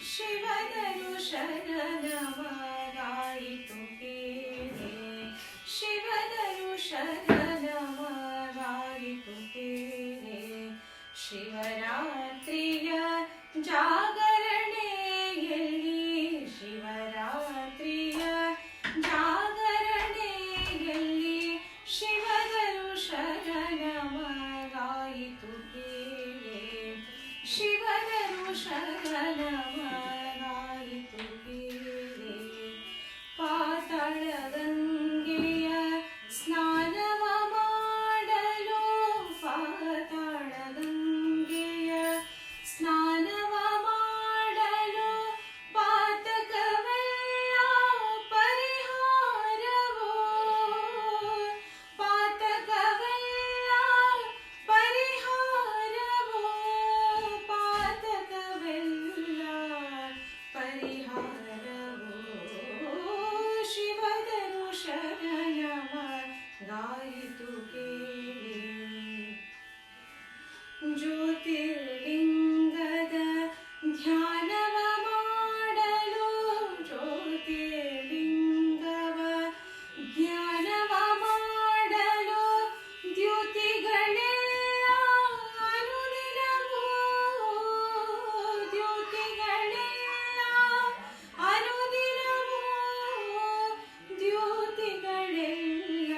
ಶಿವನನು ಶರಣಮಗಾಯಿತು ಕೇಳೆ, ಶಿವನನು ಶರಣಮಗಾಯಿತು ಕೇಳೆ. ಶಿವರಾತ್ರಿಯ ಜಾಗರಣೆಯಲ್ಲಿ, ಶಿವರಾತ್ರಿಯ ಜಾಗರಣೆಯಲ್ಲಿ ಶಿವನನು ಶರಣಮಗಾಯಿತು ಕೇಳೆ, ಶಿವನನು ಶರಣಮಗಾಯಿತು ಕೇಳೆ. ಪಾತಾಳ ಗಂಗೆಯ ಸ್ನಾನವ ಮಾಡಲು, ಪಾತಾಳ ಗಂಗೆಯ ಸ್ನಾನವ ಮಾಡಲು ಪಾತಕವೆಲ್ಲ ಪರಿಹಾರವೋ, ಪಾತಕವೆಲ್ಲ ಪರಿಹಾರವೋ, ಪಾತಕವೆಲ್ಲ ಪರಿಹಾರವೋ. ಶಿವನನು ಶರಣಮಗಾಯಿತು ಕೇಳೆ. ಜ್ಯೋತಿರ್ಲಿಂಗದ ಧ್ಯಾನವ ಮಾಡಲು, ಜ್ಯೋತಿರ್ಲಿಂಗವ ಧ್ಯಾನವ ಮಾಡಲು ದ್ಯುತಿಗಳೆಲ್ಲ ಅನುದಿನವೂ, ದ್ಯುತಿಗಳೆಲ್ಲ ಅನುದಿನವೂ, ದ್ಯುತಿಗಳೆಲ್ಲ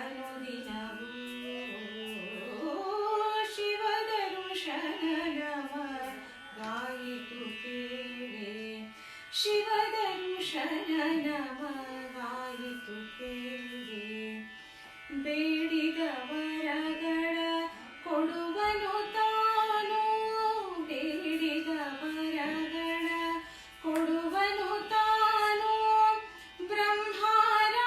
ಅನುದಿನವೂ. ಶಿವನನು ಶರಣಮಗಾಯಿತು ಕೇಳೆ, ಶಿವನನು ಶರಣಮಗಾಯಿತು ಕೇಳೆ. ಬೇಡಿದ ವರಗಳ ಕೊಡುವನು ತಾನು, ಬೇಡಿದ ವರಗಳ ಕೊಡುವನು ತಾನು. ಬ್ರಹ್ಮಾರಾಧನೆ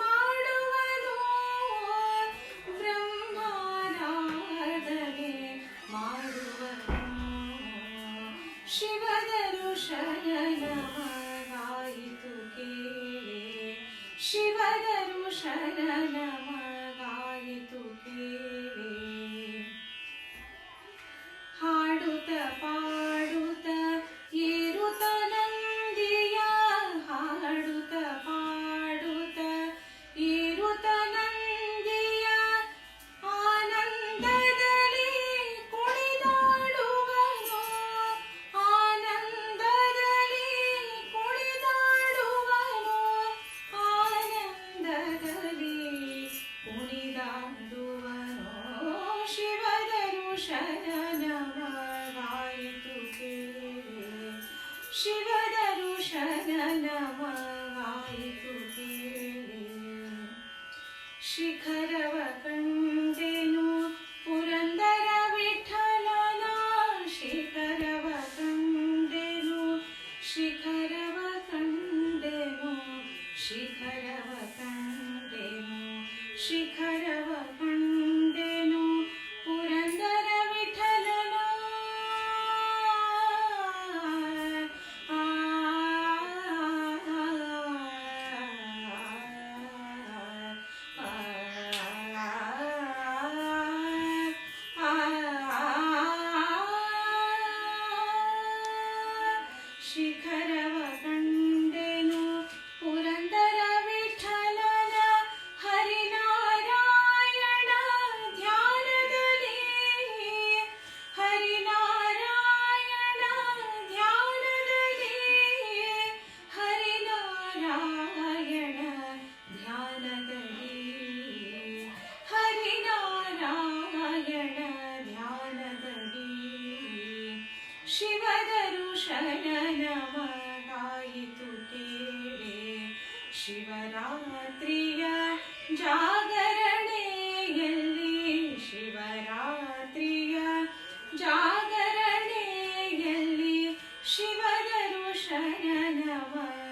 ಮಾಡುವನು, ಬ್ರಹ್ಮಾರಾಧನೆ ಮಾಡುವನು. ಶಿವನನು ಶರಣಮಗಾಯಿತು ಕೇಳೆ, ಶಿವನನು ಶರಣಮಗಾಯಿತು ಕೇಳೆ. ಹಾಡುತ್ತ ಪಾಡುತ್ತ ಏರುತ್ತ ನಂದಿಯ, ಹಾಡುತ್ತ ಪಾಡುತ್ತ ಏರುತ್ತ ನಂದಿಯ, ಆನಂದದಲ್ಲಿ ಕುಣಿದಾಡುವನು, ಆನಂದದಲ್ಲಿ ಕುಣಿದಾಡುವನು, ಆನಂದದಲ್ಲಿ ಕುಣಿದಾಡುವನು. ಶಿವನನು ಶರಣಮಗಾಯಿತು ಕೇಳೆ, ಶಿವನನು ಶರಣಮಗಾಯಿತು ಕೇಳೆ. ಶಿಖರವ ಕಂಡೆನು ಪುರಂದರ ವಿಠಲನ, ಶಿಖರವ ಕಂಡೆನು, ಶಿಖರವ ಕಂಡೆನು, ಶಿಖರವ ಕಂಡೆನು, ಶಿಖರವ ಕಂಡೆನು ಪುರಂದರ ವಿಠಲನ. ಶಿಖರವ ಕಂಡೆನು ಪುರಂದರ ವಿಠಲನ, ಹರಿನಾರಾಯಣ ಧ್ಯಾನದಲ್ಲಿ, ಹರಿನಾರಾಯಣ ಧ್ಯಾನದಲ್ಲಿ, ಹರಿನಾರಾಯಣ ಧ್ಯಾನದಲ್ಲಿ, ಹರಿನಾರಾಯಣ ಧ್ಯಾನದಲ್ಲಿ. ಶಿವನನು ಶರಣಮಗಾಯಿತು ಕೇಳೆ, ಶಿವರಾತ್ರಿಯ ಜಾಗರಣೆಯಲ್ಲಿ, ಶಿವರಾತ್ರಿಯ ಜಾಗರಣೆಯಲ್ಲಿ ಶಿವನನು ಶರಣಮಗಾಯಿತು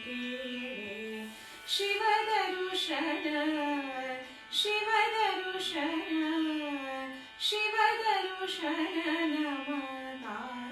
ಕೇಳೆ, ಶಿವನನು ಶರಣ, ಶಿವನನು ಶರಣ. ದರುಶನ ನಮಕಾರ